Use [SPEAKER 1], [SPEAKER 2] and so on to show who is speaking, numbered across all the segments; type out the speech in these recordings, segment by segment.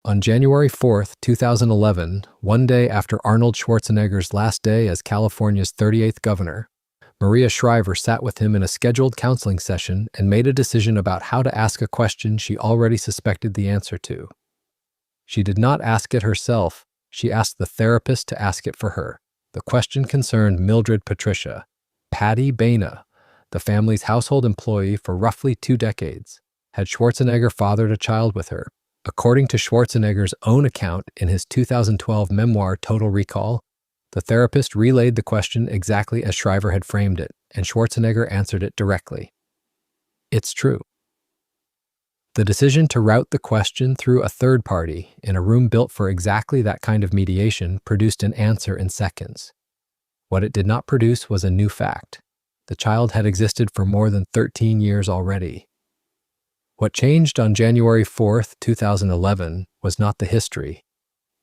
[SPEAKER 1] On January 4, 2011, one day after Arnold Schwarzenegger's last day as California's 38th governor, Maria Shriver sat with him in a scheduled counseling session and made a decision about how to ask a question she already suspected the answer to. She did not ask it herself, she asked the therapist to ask it for her. The question concerned Mildred Patricia, Patty Baina, the family's household employee for roughly 2 decades. Had Schwarzenegger fathered a child with her? According to Schwarzenegger's own account in his 2012 memoir Total Recall, the therapist relayed the question exactly as Shriver had framed it, and Schwarzenegger answered it directly. It's true. The decision to route the question through a third party in a room built for exactly that kind of mediation produced an answer in seconds. What it did not produce was a new fact. The child had existed for more than 13 years already. What changed on January 4, 2011, was not the history.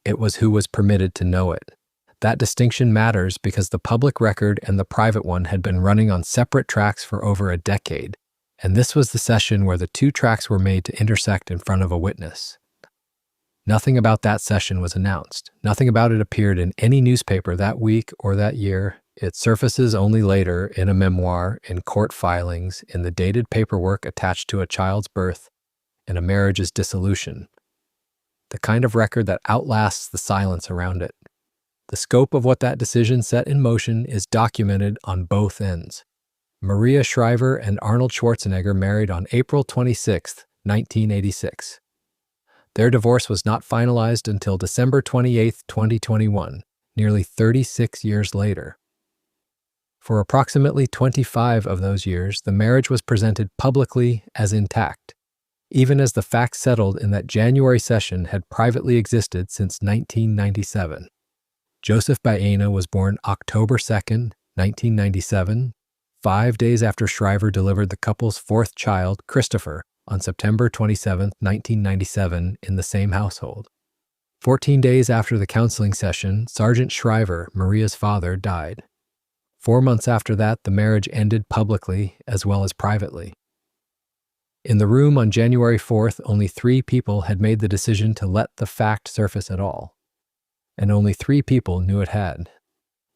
[SPEAKER 1] It was who was permitted to know it. That distinction matters because the public record and the private one had been running on separate tracks for over a decade, and this was the session where the 2 tracks were made to intersect in front of a witness. Nothing about that session was announced. Nothing about it appeared in any newspaper that week or that year. It surfaces only later in a memoir, in court filings, in the dated paperwork attached to a child's birth, and a marriage's dissolution. The kind of record that outlasts the silence around it. The scope of what that decision set in motion is documented on both ends. Maria Shriver and Arnold Schwarzenegger married on April 26, 1986. Their divorce was not finalized until December 28, 2021, nearly 36 years later. For approximately 25 of those years, the marriage was presented publicly as intact, even as the facts settled in that January session had privately existed since 1997. Joseph Baena was born October 2, 1997, 5 days after Shriver delivered the couple's 4th child, Christopher, on September 27, 1997, in the same household. 14 days after the counseling session, Sergeant Shriver, Maria's father, died. 4 months after that, the marriage ended publicly as well as privately. In the room on January 4th, only 3 people had made the decision to let the fact surface at all, and only 3 people knew it had.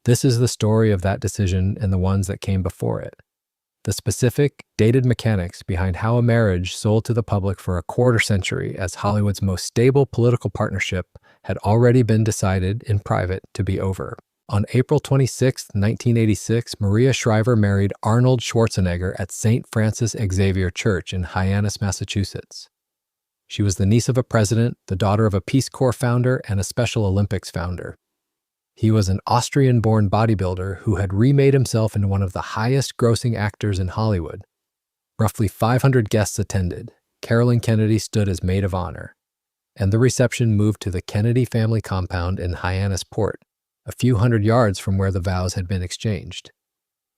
[SPEAKER 1] This is the story of that decision and the ones that came before it. The specific, dated mechanics behind how a marriage sold to the public for a quarter century as Hollywood's most stable political partnership had already been decided in private to be over. On April 26, 1986, Maria Shriver married Arnold Schwarzenegger at St. Francis Xavier Church in Hyannis, Massachusetts. She was the niece of a president, the daughter of a Peace Corps founder, and a Special Olympics founder. He was an Austrian-born bodybuilder who had remade himself into one of the highest-grossing actors in Hollywood. Roughly 500 guests attended. Carolyn Kennedy stood as maid of honor, and the reception moved to the Kennedy family compound in Hyannis Port, a few hundred yards from where the vows had been exchanged.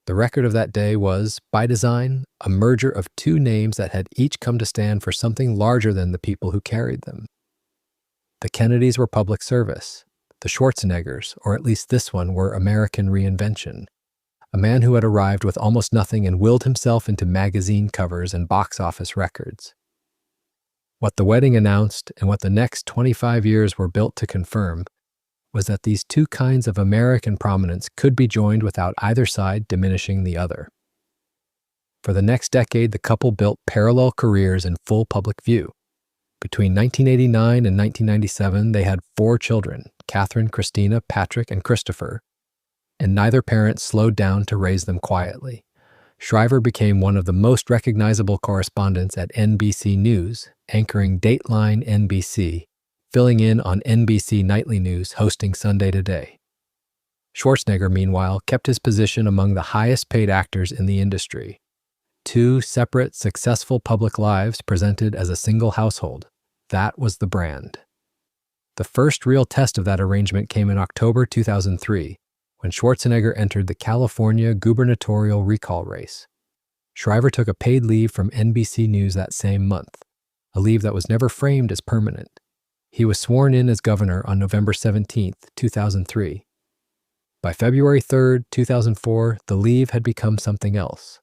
[SPEAKER 1] The record of that day was, by design, a merger of 2 names that had each come to stand for something larger than the people who carried them. The Kennedys were public service. The Schwarzeneggers, or at least this one, were American reinvention. A man who had arrived with almost nothing and willed himself into magazine covers and box office records. What the wedding announced, and what the next 25 years were built to confirm, was that these 2 kinds of American prominence could be joined without either side diminishing the other. For the next decade, the couple built parallel careers in full public view. Between 1989 and 1997, they had 4 children, Catherine, Christina, Patrick, and Christopher, and neither parent slowed down to raise them quietly. Shriver became one of the most recognizable correspondents at NBC News, anchoring Dateline NBC, filling in on NBC Nightly News, hosting Sunday Today. Schwarzenegger, meanwhile, kept his position among the highest-paid actors in the industry. 2 separate, successful public lives presented as a single household. That was the brand. The first real test of that arrangement came in October 2003, when Schwarzenegger entered the California gubernatorial recall race. Shriver took a paid leave from NBC News that same month, a leave that was never framed as permanent. He was sworn in as governor on November 17, 2003. By February 3, 2004, the leave had become something else.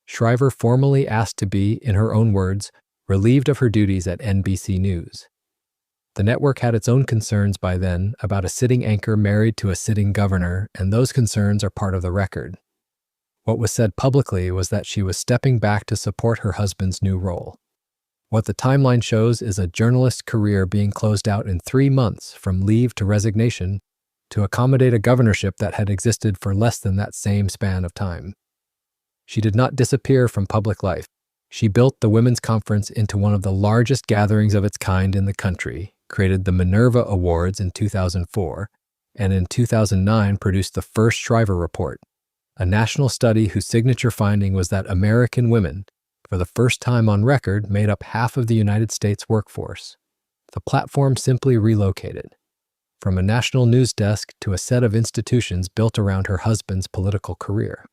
[SPEAKER 1] Shriver formally asked to be, in her own words, relieved of her duties at NBC News. The network had its own concerns by then about a sitting anchor married to a sitting governor, and those concerns are part of the record. What was said publicly was that she was stepping back to support her husband's new role. What the timeline shows is a journalist's career being closed out in 3 months from leave to resignation to accommodate a governorship that had existed for less than that same span of time. She did not disappear from public life. She built the Women's Conference into one of the largest gatherings of its kind in the country, created the Minerva Awards in 2004, and in 2009 produced the first Shriver Report, a national study whose signature finding was that American women, for the first time on record, made up half of the United States workforce. The platform simply relocated, from a national news desk to a set of institutions built around her husband's political career.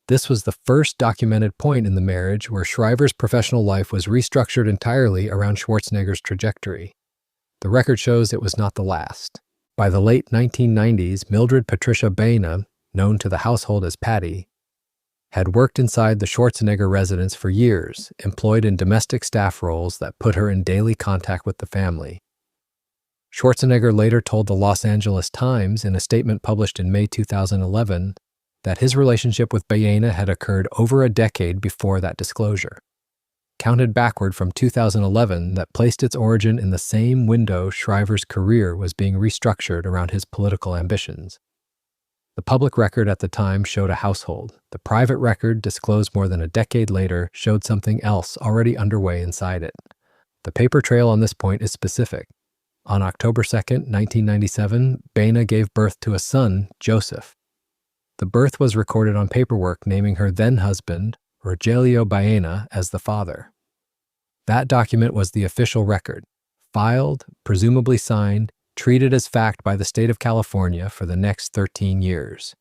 [SPEAKER 1] This was the first documented point in the marriage where Shriver's professional life was restructured entirely around Schwarzenegger's trajectory. The record shows it was not the last. By the late 1990s, Mildred Patricia Baena, known to the household as Patty, had worked inside the Schwarzenegger residence for years, employed in domestic staff roles that put her in daily contact with the family. Schwarzenegger later told the Los Angeles Times in a statement published in May 2011 that his relationship with Baena had occurred over a decade before that disclosure, counted backward from 2011 that placed its origin in the same window Shriver's career was being restructured around his political ambitions. The public record at the time showed a household. The private record, disclosed more than a decade later, showed something else already underway inside it. The paper trail on this point is specific. On October 2, 1997, Baena gave birth to a son, Joseph. The birth was recorded on paperwork naming her then-husband, Rogelio Baena, as the father. That document was the official record, filed, presumably signed, treated as fact by the state of California for the next 13 years.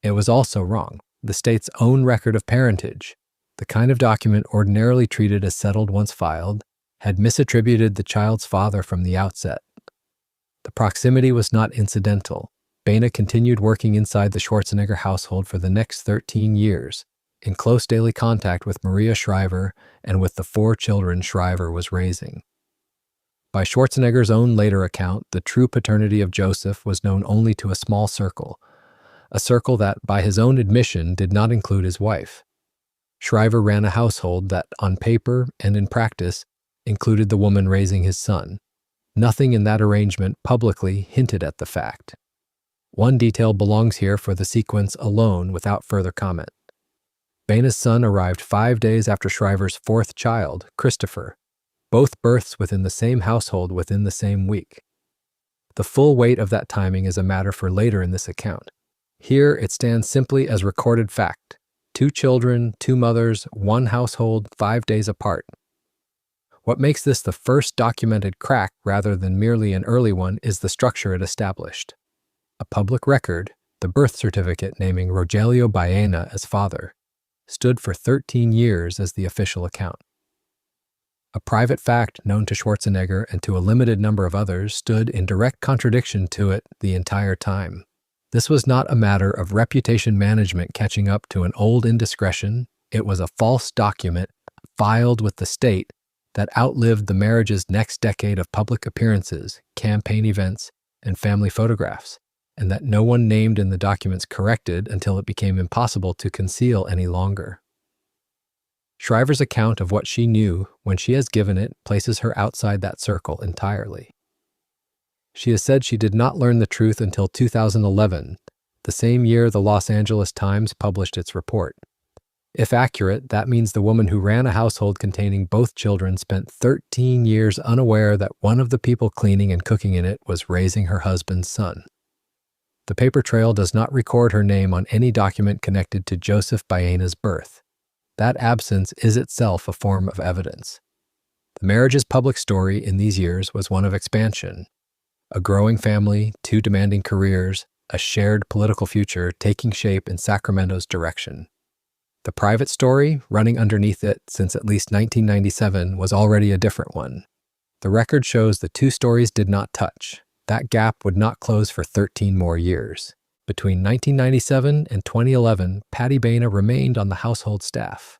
[SPEAKER 1] It was also wrong. The state's own record of parentage, the kind of document ordinarily treated as settled once filed, had misattributed the child's father from the outset. The proximity was not incidental. Baena continued working inside the Schwarzenegger household for the next 13 years, in close daily contact with Maria Shriver and with the 4 children Shriver was raising. By Schwarzenegger's own later account, the true paternity of Joseph was known only to a small circle, a circle that, by his own admission, did not include his wife. Shriver ran a household that, on paper and in practice, included the woman raising his son. Nothing in that arrangement publicly hinted at the fact. One detail belongs here for the sequence alone without further comment. Baena's son arrived 5 days after Shriver's 4th child, Christopher, both births within the same household within the same week. The full weight of that timing is a matter for later in this account. Here it stands simply as recorded fact. 2 children, 2 mothers, 1 household, 5 days apart. What makes this the first documented crack rather than merely an early one is the structure it established. A public record, the birth certificate naming Rogelio Baena as father, stood for 13 years as the official account. A private fact known to Schwarzenegger and to a limited number of others stood in direct contradiction to it the entire time. This was not a matter of reputation management catching up to an old indiscretion. It was a false document filed with the state that outlived the marriage's next decade of public appearances, campaign events, and family photographs, and that no one named in the documents corrected until it became impossible to conceal any longer. Shriver's account of what she knew when she has given it places her outside that circle entirely. She has said she did not learn the truth until 2011, the same year the Los Angeles Times published its report. If accurate, that means the woman who ran a household containing both children spent 13 years unaware that one of the people cleaning and cooking in it was raising her husband's son. The paper trail does not record her name on any document connected to Joseph Baena's birth. That absence is itself a form of evidence. The marriage's public story in these years was one of expansion. A growing family, 2 demanding careers, a shared political future taking shape in Sacramento's direction. The private story, running underneath it since at least 1997, was already a different one. The record shows the 2 stories did not touch. That gap would not close for 13 more years. Between 1997 and 2011, Patty Baena remained on the household staff.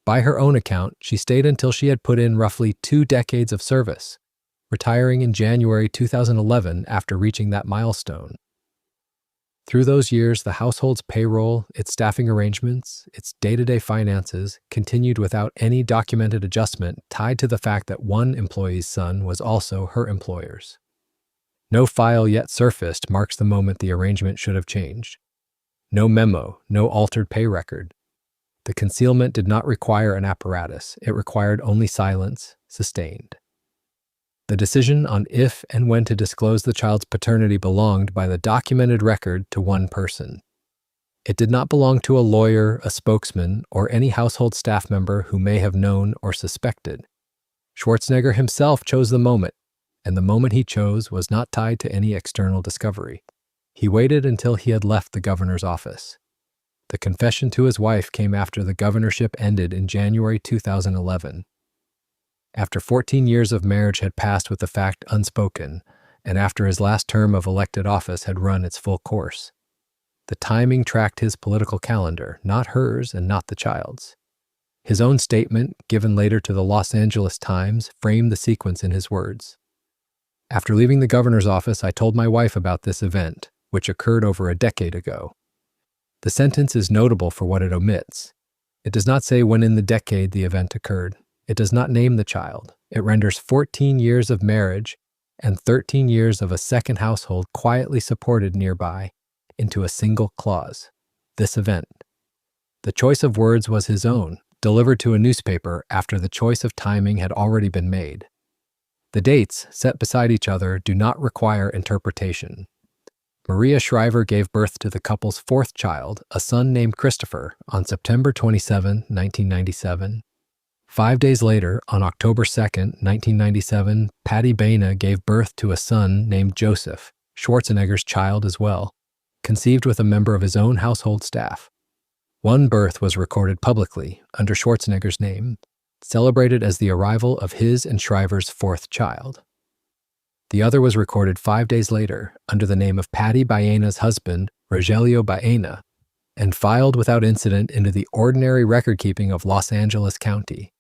[SPEAKER 1] By her own account, she stayed until she had put in roughly 2 decades of service, retiring in January 2011 after reaching that milestone. Through those years, the household's payroll, its staffing arrangements, its day-to-day finances continued without any documented adjustment tied to the fact that one employee's son was also her employer's. No file yet surfaced marks the moment the arrangement should have changed. No memo, no altered pay record. The concealment did not require an apparatus. It required only silence, sustained. The decision on if and when to disclose the child's paternity belonged by the documented record to one person. It did not belong to a lawyer, a spokesman, or any household staff member who may have known or suspected. Schwarzenegger himself chose the moment, and the moment he chose was not tied to any external discovery. He waited until he had left the governor's office. The confession to his wife came after the governorship ended in January 2011. After 14 years of marriage had passed with the fact unspoken, and after his last term of elected office had run its full course. The timing tracked his political calendar, not hers and not the child's. His own statement, given later to the Los Angeles Times, framed the sequence in his words. After leaving the governor's office, I told my wife about this event, which occurred over a decade ago. The sentence is notable for what it omits. It does not say when in the decade the event occurred. It does not name the child. It renders 14 years of marriage and 13 years of a second household quietly supported nearby into a single clause. This event. The choice of words was his own, delivered to a newspaper after the choice of timing had already been made. The dates, set beside each other, do not require interpretation. Maria Shriver gave birth to the couple's fourth child, a son named Christopher, on September 27, 1997. 5 days later, on October 2, 1997, Patty Baena gave birth to a son named Joseph, Schwarzenegger's child as well, conceived with a member of his own household staff. One birth was recorded publicly, under Schwarzenegger's name, celebrated as the arrival of his and Shriver's fourth child. The other was recorded 5 days later, under the name of Patty Baena's husband, Rogelio Baena, and filed without incident into the ordinary record-keeping of Los Angeles County.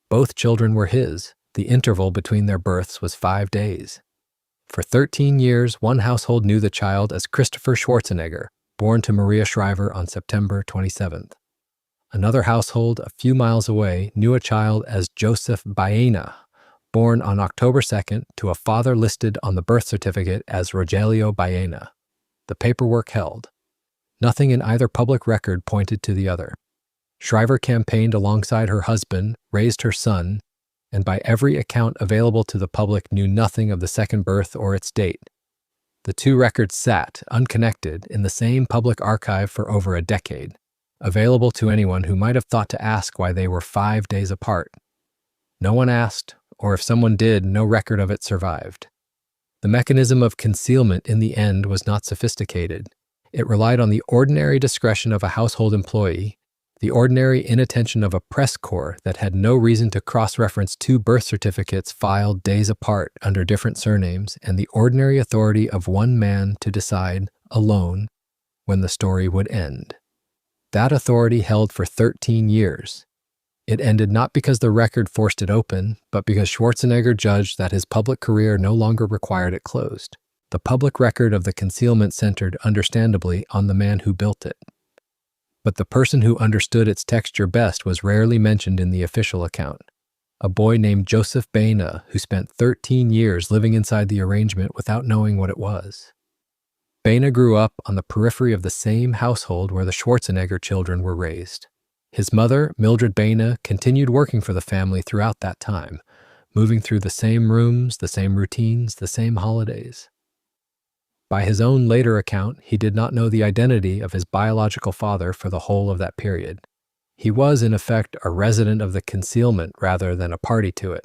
[SPEAKER 1] Both children were his. The interval between their births was 5 days. For 13 years, one household knew the child as Christopher Schwarzenegger, born to Maria Shriver on September 27th. Another household, a few miles away, knew a child as Joseph Baena, born on October 2nd to a father listed on the birth certificate as Rogelio Baena. The paperwork held. Nothing in either public record pointed to the other. Shriver campaigned alongside her husband, raised her son, and by every account available to the public knew nothing of the second birth or its date. The two records sat, unconnected, in the same public archive for over a decade, available to anyone who might have thought to ask why they were 5 days apart. No one asked, or if someone did, no record of it survived. The mechanism of concealment in the end was not sophisticated. It relied on the ordinary discretion of a household employee, the ordinary inattention of a press corps that had no reason to cross-reference two birth certificates filed days apart under different surnames, and the ordinary authority of one man to decide, alone, when the story would end. That authority held for 13 years. It ended not because the record forced it open, but because Schwarzenegger judged that his public career no longer required it closed. The public record of the concealment centered, understandably, on the man who built it. But the person who understood its texture best was rarely mentioned in the official account. A boy named Joseph Baena, who spent 13 years living inside the arrangement without knowing what it was. Baena grew up on the periphery of the same household where the Schwarzenegger children were raised. His mother, Mildred Baena, continued working for the family throughout that time, moving through the same rooms, the same routines, the same holidays. By his own later account, he did not know the identity of his biological father for the whole of that period. He was, in effect, a resident of the concealment rather than a party to it,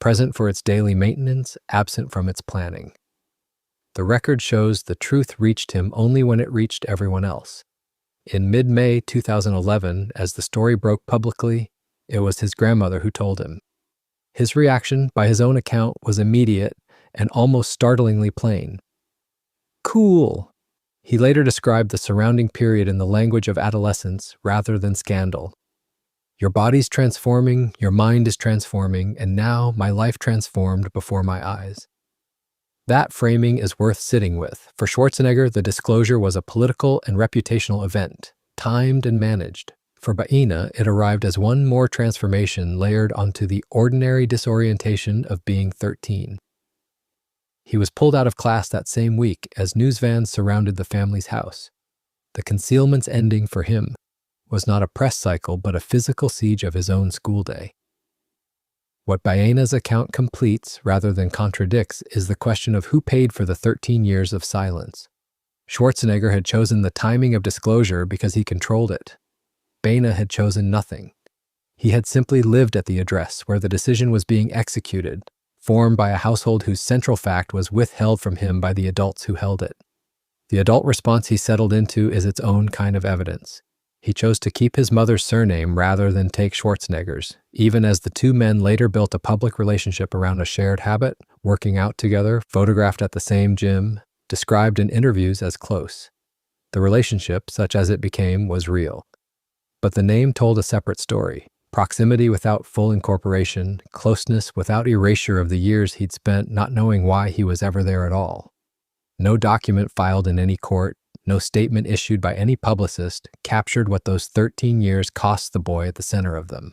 [SPEAKER 1] present for its daily maintenance, absent from its planning. The record shows the truth reached him only when it reached everyone else. In mid-May 2011, as the story broke publicly, it was his grandmother who told him. His reaction, by his own account, was immediate and almost startlingly plain. Cool. He later described the surrounding period in the language of adolescence rather than scandal. Your body's transforming, your mind is transforming, and now my life transformed before my eyes. That framing is worth sitting with. For Schwarzenegger, the disclosure was a political and reputational event, timed and managed. For Baena, it arrived as one more transformation layered onto the ordinary disorientation of being 13. He was pulled out of class that same week as news vans surrounded the family's house. The concealment's ending for him was not a press cycle but a physical siege of his own school day. What Baena's account completes rather than contradicts is the question of who paid for the 13 years of silence. Schwarzenegger had chosen the timing of disclosure because he controlled it. Baena had chosen nothing. He had simply lived at the address where the decision was being executed, formed by a household whose central fact was withheld from him by the adults who held it. The adult response he settled into is its own kind of evidence. He chose to keep his mother's surname rather than take Schwarzenegger's, even as the two men later built a public relationship around a shared habit, working out together, photographed at the same gym, described in interviews as close. The relationship, such as it became, was real. But the name told a separate story. Proximity without full incorporation, closeness without erasure of the years he'd spent not knowing why he was ever there at all. No document filed in any court, no statement issued by any publicist captured what those 13 years cost the boy at the center of them.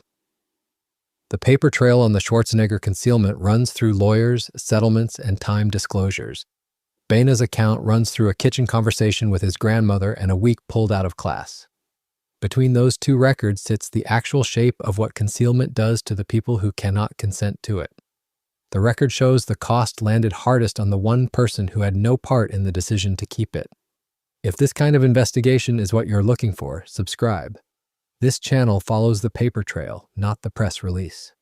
[SPEAKER 1] The paper trail on the Schwarzenegger concealment runs through lawyers, settlements, and time disclosures. Baena's account runs through a kitchen conversation with his grandmother and a week pulled out of class. Between those two records sits the actual shape of what concealment does to the people who cannot consent to it. The record shows the cost landed hardest on the one person who had no part in the decision to keep it. If this kind of investigation is what you're looking for, subscribe. This channel follows the paper trail, not the press release.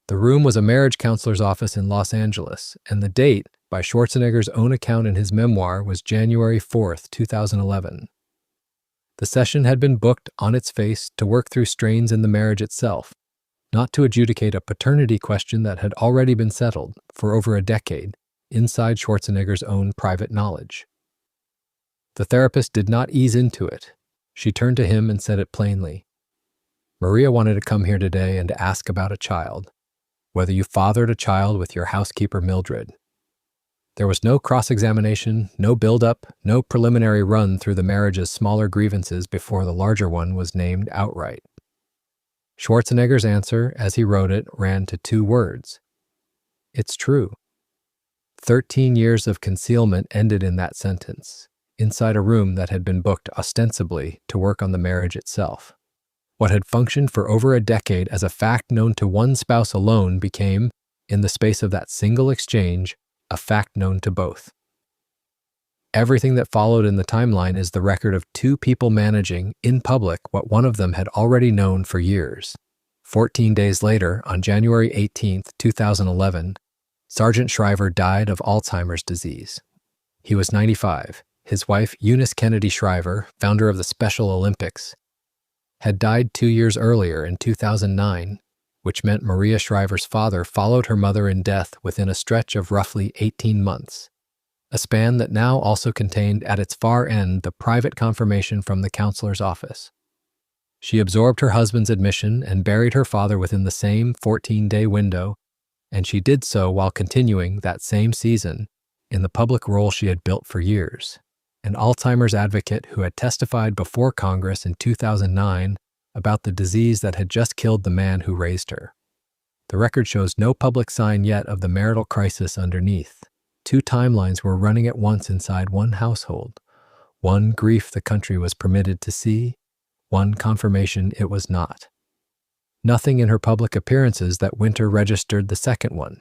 [SPEAKER 1] The room was a marriage counselor's office in Los Angeles, and the date, by Schwarzenegger's own account in his memoir, was January 4th, 2011. The session had been booked on its face to work through strains in the marriage itself, not to adjudicate a paternity question that had already been settled for over a decade inside Schwarzenegger's own private knowledge. The therapist did not ease into it. She turned to him and said it plainly. Maria wanted to come here today and to ask about a child, whether you fathered a child with your housekeeper Mildred. There was no cross-examination, no build-up, no preliminary run through the marriage's smaller grievances before the larger one was named outright. Schwarzenegger's answer, as he wrote it, ran to 2 words. It's true. 13 years of concealment ended in that sentence, inside a room that had been booked ostensibly to work on the marriage itself. What had functioned for over a decade as a fact known to one spouse alone became, in the space of that single exchange, a fact known to both. Everything that followed in the timeline is the record of 2 people managing, in public, what one of them had already known for years. 14 days later, on January 18, 2011, Sergeant Shriver died of Alzheimer's disease. He was 95. His wife, Eunice Kennedy Shriver, founder of the Special Olympics, had died 2 years earlier in 2009, which meant Maria Shriver's father followed her mother in death within a stretch of roughly 18 months, a span that now also contained at its far end the private confirmation from the counselor's office. She absorbed her husband's admission and buried her father within the same 14-day window, and she did so while continuing that same season in the public role she had built for years, an Alzheimer's advocate who had testified before Congress in 2009 about the disease that had just killed the man who raised her. The record shows no public sign yet of the marital crisis underneath. 2 timelines were running at once inside one household. One grief the country was permitted to see, one confirmation it was not. Nothing in her public appearances that winter registered the second one.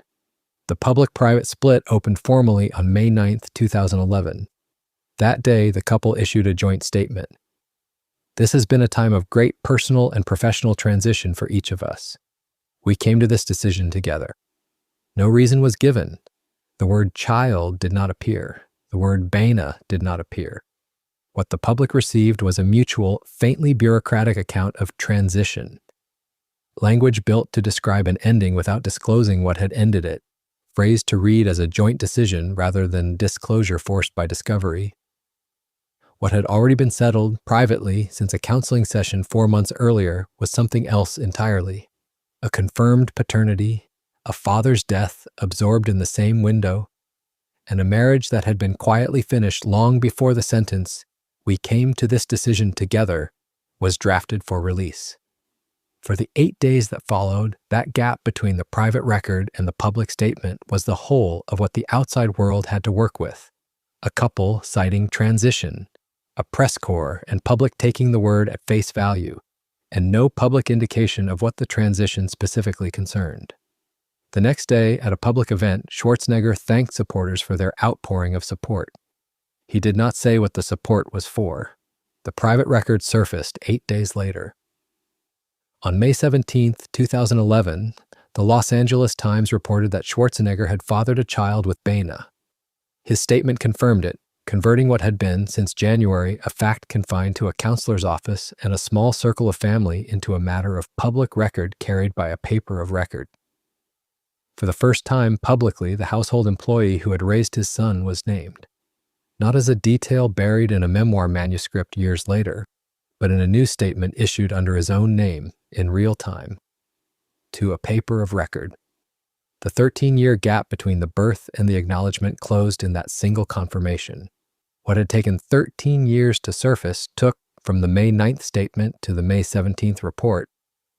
[SPEAKER 1] The public-private split opened formally on May 9, 2011. That day, the couple issued a joint statement. This has been a time of great personal and professional transition for each of us. We came to this decision together. No reason was given. The word child did not appear. The word Baena did not appear. What the public received was a mutual, faintly bureaucratic account of transition. Language built to describe an ending without disclosing what had ended it, phrased to read as a joint decision rather than disclosure forced by discovery. What had already been settled privately since a counseling session 4 months earlier was something else entirely. A confirmed paternity, a father's death absorbed in the same window, and a marriage that had been quietly finished long before the sentence, "We came to this decision together," was drafted for release. For the 8 days that followed, that gap between the private record and the public statement was the whole of what the outside world had to work with. A couple citing transition, a press corps and public taking the word at face value, and no public indication of what the transition specifically concerned. The next day, at a public event, Schwarzenegger thanked supporters for their outpouring of support. He did not say what the support was for. The private record surfaced 8 days later. On May 17, 2011, the Los Angeles Times reported that Schwarzenegger had fathered a child with Baena. His statement confirmed it, converting what had been, since January, a fact confined to a counselor's office and a small circle of family into a matter of public record carried by a paper of record. For the first time publicly, the household employee who had raised his son was named, not as a detail buried in a memoir manuscript years later, but in a news statement issued under his own name, in real time, to a paper of record. The 13-year gap between the birth and the acknowledgement closed in that single confirmation. What had taken 13 years to surface took, from the May 9th statement to the May 17th report,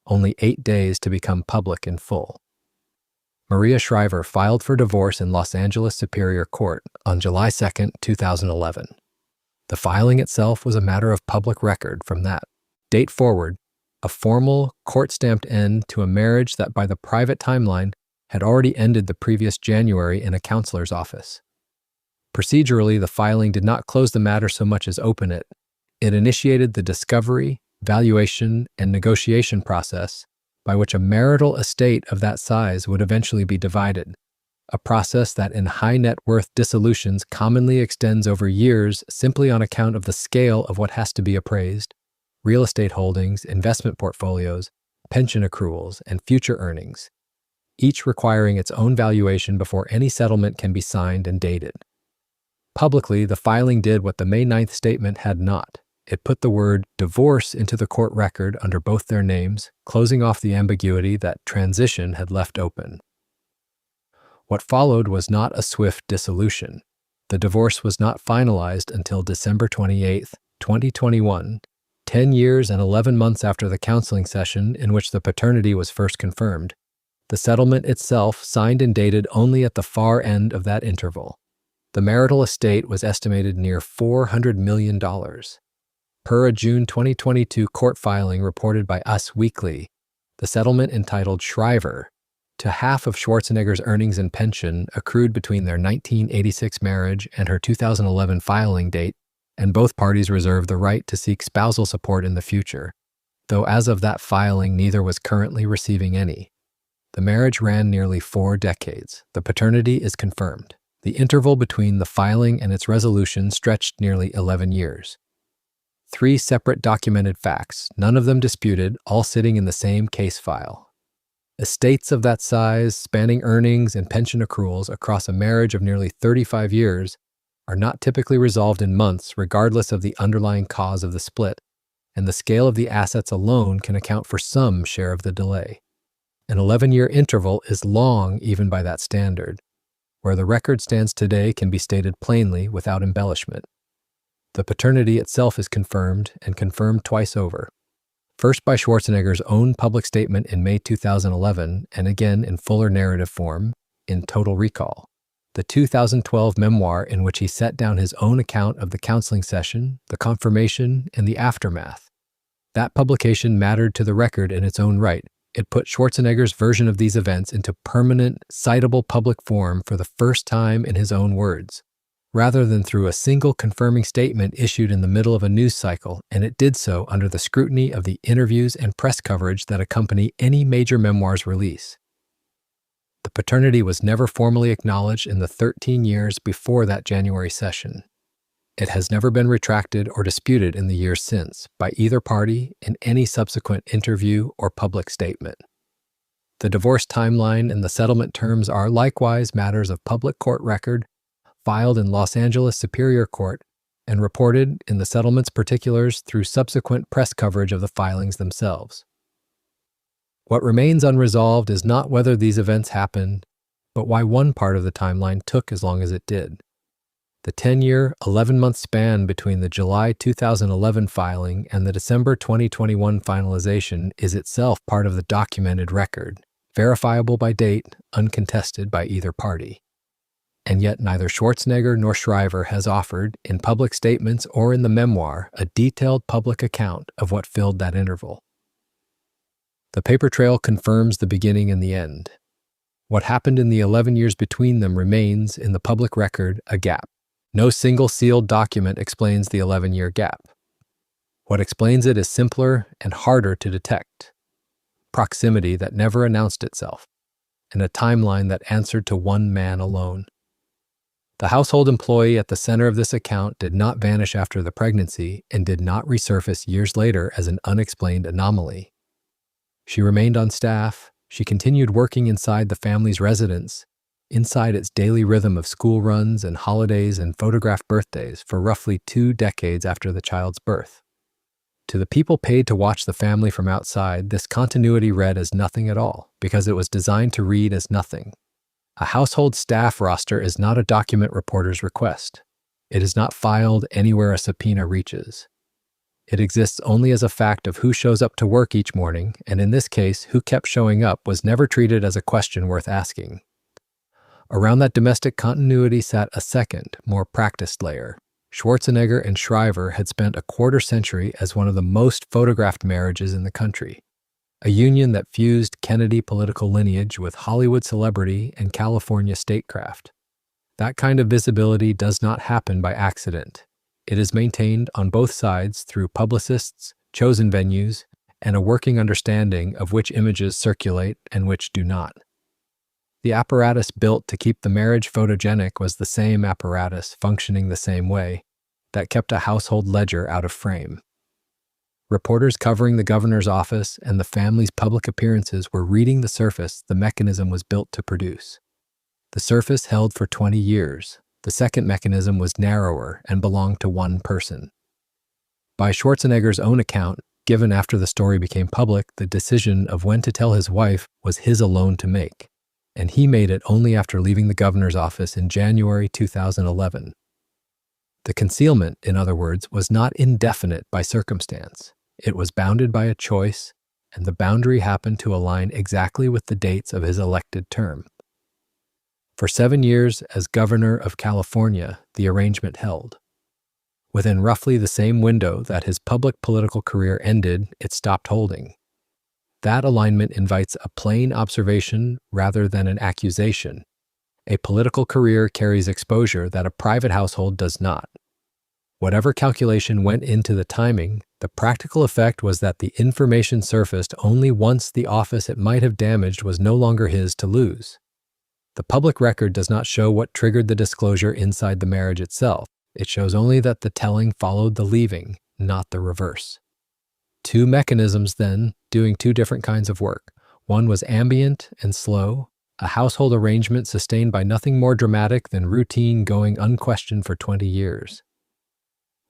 [SPEAKER 1] only 8 days to become public in full. Maria Shriver filed for divorce in Los Angeles Superior Court on July 2, 2011. The filing itself was a matter of public record from that date forward, a formal, court-stamped end to a marriage that by the private timeline had already ended the previous January in a counselor's office. Procedurally, the filing did not close the matter so much as open it. It initiated the discovery, valuation, and negotiation process by which a marital estate of that size would eventually be divided, a process that in high-net-worth dissolutions commonly extends over years simply on account of the scale of what has to be appraised: real estate holdings, investment portfolios, pension accruals, and future earnings, each requiring its own valuation before any settlement can be signed and dated. Publicly, the filing did what the May 9th statement had not. It put the word divorce into the court record under both their names, closing off the ambiguity that transition had left open. What followed was not a swift dissolution. The divorce was not finalized until December 28, 2021, 10 years and 11 months after the counseling session in which the paternity was first confirmed. The settlement itself signed and dated only at the far end of that interval. The marital estate was estimated near $400 million. Per a June 2022 court filing reported by Us Weekly, the settlement entitled Shriver to half of Schwarzenegger's earnings and pension accrued between their 1986 marriage and her 2011 filing date, and both parties reserved the right to seek spousal support in the future, though as of that filing neither was currently receiving any. The marriage ran nearly 4 decades. The paternity is confirmed. The interval between the filing and its resolution stretched nearly 11 years. 3 separate documented facts, none of them disputed, all sitting in the same case file. Estates of that size, spanning earnings and pension accruals across a marriage of nearly 35 years, are not typically resolved in months regardless of the underlying cause of the split, and the scale of the assets alone can account for some share of the delay. An 11-year interval is long even by that standard. Where the record stands today can be stated plainly without embellishment. The paternity itself is confirmed, and confirmed twice over. First by Schwarzenegger's own public statement in May 2011, and again in fuller narrative form in Total Recall, the 2012 memoir in which he set down his own account of the counseling session, the confirmation, and the aftermath. That publication mattered to the record in its own right. It put Schwarzenegger's version of these events into permanent, citable public form for the first time in his own words, rather than through a single confirming statement issued in the middle of a news cycle, and it did so under the scrutiny of the interviews and press coverage that accompany any major memoir's release. The paternity was never formally acknowledged in the 13 years before that January session. It has never been retracted or disputed in the years since by either party in any subsequent interview or public statement. The divorce timeline and the settlement terms are likewise matters of public court record, filed in Los Angeles Superior Court, and reported in the settlement's particulars through subsequent press coverage of the filings themselves. What remains unresolved is not whether these events happened, but why one part of the timeline took as long as it did. The 10-year, 11-month span between the July 2011 filing and the December 2021 finalization is itself part of the documented record, verifiable by date, uncontested by either party. And yet neither Schwarzenegger nor Shriver has offered, in public statements or in the memoir, a detailed public account of what filled that interval. The paper trail confirms the beginning and the end. What happened in the 11 years between them remains, in the public record, a gap. No single sealed document explains the 11-year gap. What explains it is simpler and harder to detect. Proximity that never announced itself, and a timeline that answered to one man alone. The household employee at the center of this account did not vanish after the pregnancy and did not resurface years later as an unexplained anomaly. She remained on staff. She continued working inside the family's residence, inside its daily rhythm of school runs and holidays and photographed birthdays for roughly 2 decades after the child's birth. To the people paid to watch the family from outside, this continuity read as nothing at all, because it was designed to read as nothing. A household staff roster is not a document reporter's request. It is not filed anywhere a subpoena reaches. It exists only as a fact of who shows up to work each morning, and in this case, who kept showing up was never treated as a question worth asking. Around that domestic continuity sat a second, more practiced layer. Schwarzenegger and Shriver had spent a quarter-century as one of the most photographed marriages in the country, a union that fused Kennedy political lineage with Hollywood celebrity and California statecraft. That kind of visibility does not happen by accident. It is maintained on both sides through publicists, chosen venues, and a working understanding of which images circulate and which do not. The apparatus built to keep the marriage photogenic was the same apparatus functioning the same way that kept a household ledger out of frame. Reporters covering the governor's office and the family's public appearances were reading the surface the mechanism was built to produce. The surface held for 20 years. The second mechanism was narrower and belonged to one person. By Schwarzenegger's own account, given after the story became public, the decision of when to tell his wife was his alone to make, and he made it only after leaving the governor's office in January 2011. The concealment, in other words, was not indefinite by circumstance. It was bounded by a choice, and the boundary happened to align exactly with the dates of his elected term. For 7 years as governor of California, the arrangement held. Within roughly the same window that his public political career ended, it stopped holding. That alignment invites a plain observation rather than an accusation. A political career carries exposure that a private household does not. Whatever calculation went into the timing, the practical effect was that the information surfaced only once the office it might have damaged was no longer his to lose. The public record does not show what triggered the disclosure inside the marriage itself. It shows only that the telling followed the leaving, not the reverse. 2 mechanisms, then, doing 2 different kinds of work. One was ambient and slow, a household arrangement sustained by nothing more dramatic than routine going unquestioned for 20 years.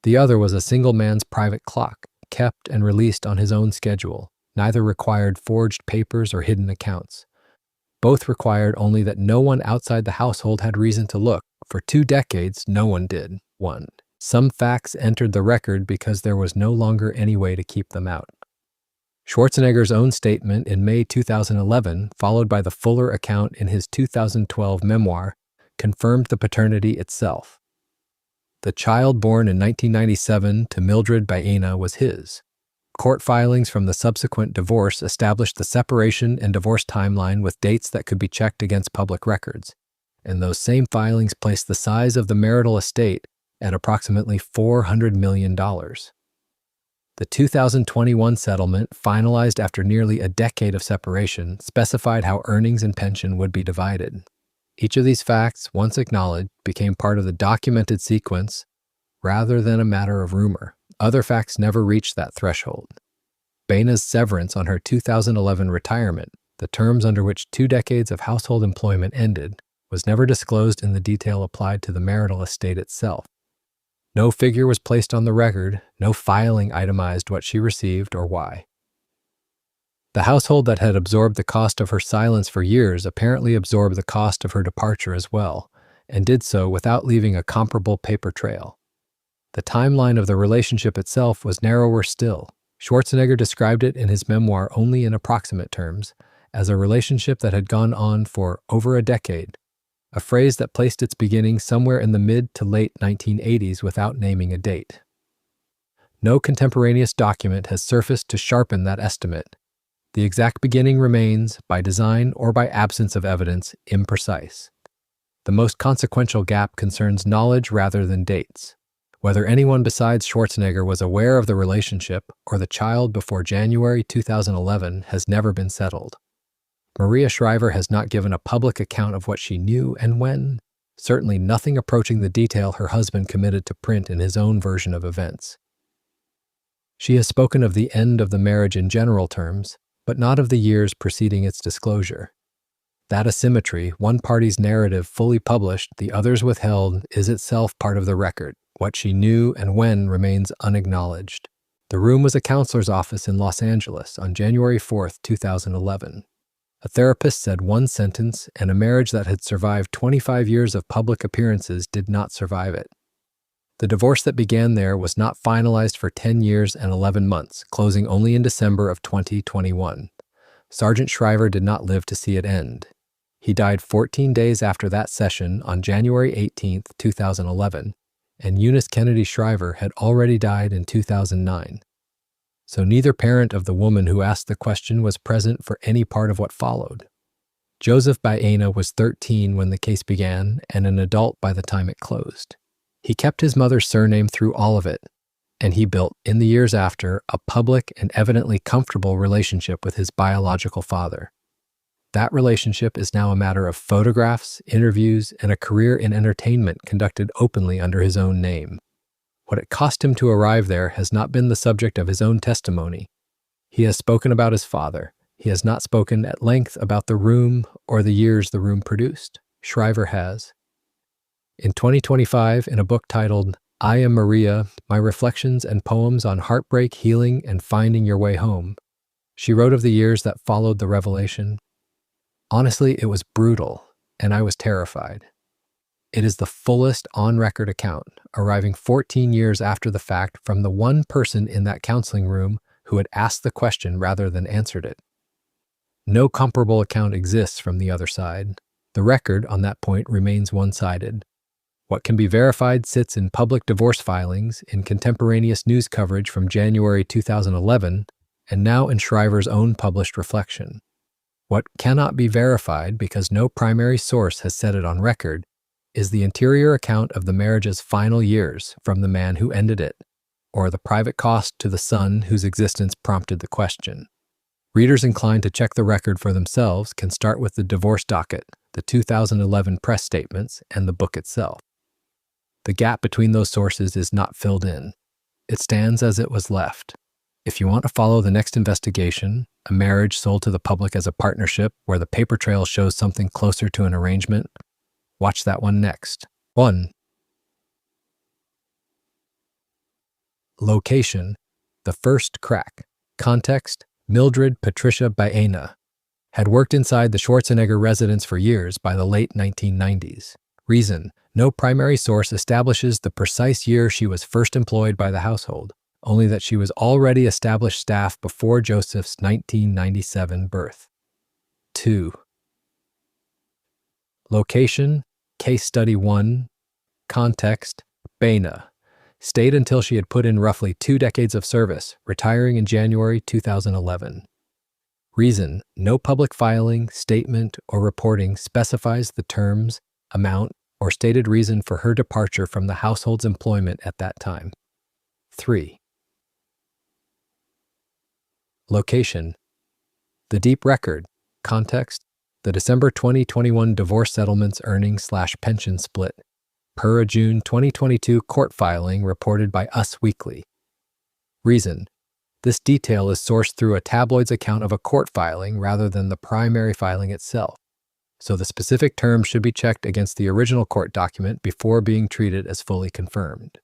[SPEAKER 1] The other was a single man's private clock, kept and released on his own schedule. Neither required forged papers or hidden accounts. Both required only that no one outside the household had reason to look. For 2 decades, no one did. 1. Some facts entered the record because there was no longer any way to keep them out. Schwarzenegger's own statement in May 2011, followed by the fuller account in his 2012 memoir, confirmed the paternity itself. The child born in 1997 to Mildred Baena was his. Court filings from the subsequent divorce established the separation and divorce timeline with dates that could be checked against public records, and those same filings placed the size of the marital estate at approximately $400 million. The 2021 settlement, finalized after nearly a decade of separation, specified how earnings and pension would be divided. Each of these facts, once acknowledged, became part of the documented sequence rather than a matter of rumor. Other facts never reached that threshold. Baena's severance on her 2011 retirement, the terms under which 2 decades of household employment ended, was never disclosed in the detail applied to the marital estate itself. No figure was placed on the record, no filing itemized what she received or why. The household that had absorbed the cost of her silence for years apparently absorbed the cost of her departure as well, and did so without leaving a comparable paper trail. The timeline of the relationship itself was narrower still. Schwarzenegger described it in his memoir only in approximate terms, as a relationship that had gone on for over a decade, a phrase that placed its beginning somewhere in the mid to late 1980s without naming a date. No contemporaneous document has surfaced to sharpen that estimate. The exact beginning remains, by design or by absence of evidence, imprecise. The most consequential gap concerns knowledge rather than dates. Whether anyone besides Schwarzenegger was aware of the relationship or the child before January 2011 has never been settled. Maria Shriver has not given a public account of what she knew and when, certainly nothing approaching the detail her husband committed to print in his own version of events. She has spoken of the end of the marriage in general terms, but not of the years preceding its disclosure. That asymmetry, one party's narrative fully published, the other's withheld, is itself part of the record. What she knew and when remains unacknowledged. The room was a counselor's office in Los Angeles on January 4, 2011. A therapist said one sentence, and a marriage that had survived 25 years of public appearances did not survive it. The divorce that began there was not finalized for 10 years and 11 months, closing only in December of 2021. Sergeant Shriver did not live to see it end. He died 14 days after that session on January 18, 2011, and Eunice Kennedy Shriver had already died in 2009. So neither parent of the woman who asked the question was present for any part of what followed. Joseph Baena was 13 when the case began and an adult by the time it closed. He kept his mother's surname through all of it, and he built, in the years after, a public and evidently comfortable relationship with his biological father. That relationship is now a matter of photographs, interviews, and a career in entertainment conducted openly under his own name. What it cost him to arrive there has not been the subject of his own testimony. He has spoken about his father. He has not spoken at length about the room or the years the room produced. Shriver has. In 2025, in a book titled I Am Maria, My Reflections and Poems on Heartbreak, Healing, and Finding Your Way Home, she wrote of the years that followed the revelation. Honestly, it was brutal, and I was terrified. It is the fullest on-record account, arriving 14 years after the fact from the one person in that counseling room who had asked the question rather than answered it. No comparable account exists from the other side. The record on that point remains one-sided. What can be verified sits in public divorce filings, in contemporaneous news coverage from January 2011, and now in Shriver's own published reflection. What cannot be verified, because no primary source has set it on record, is the interior account of the marriage's final years from the man who ended it, or the private cost to the son whose existence prompted the question. Readers inclined to check the record for themselves can start with the divorce docket, the 2011 press statements, and the book itself. The gap between those sources is not filled in. It stands as it was left. If you want to follow the next investigation, a marriage sold to the public as a partnership where the paper trail shows something closer to an arrangement, watch that one next. 1. Location: the first crack. Context: Mildred Patricia Baena had worked inside the Schwarzenegger residence for years by the late 1990s. Reason: no primary source establishes the precise year she was first employed by the household, only that she was already established staff before Joseph's 1997 birth. 2. Location: Case Study 1. Context: Baena stayed until she had put in roughly 2 decades of service, retiring in January 2011. Reason: no public filing, statement, or reporting specifies the terms, amount, or stated reason for her departure from the household's employment at that time. 3. Location: the deep record. Context: the December 2021 divorce settlements earnings/pension split, per a June 2022 court filing reported by Us Weekly. Reason: this detail is sourced through a tabloid's account of a court filing rather than the primary filing itself, so the specific terms should be checked against the original court document before being treated as fully confirmed.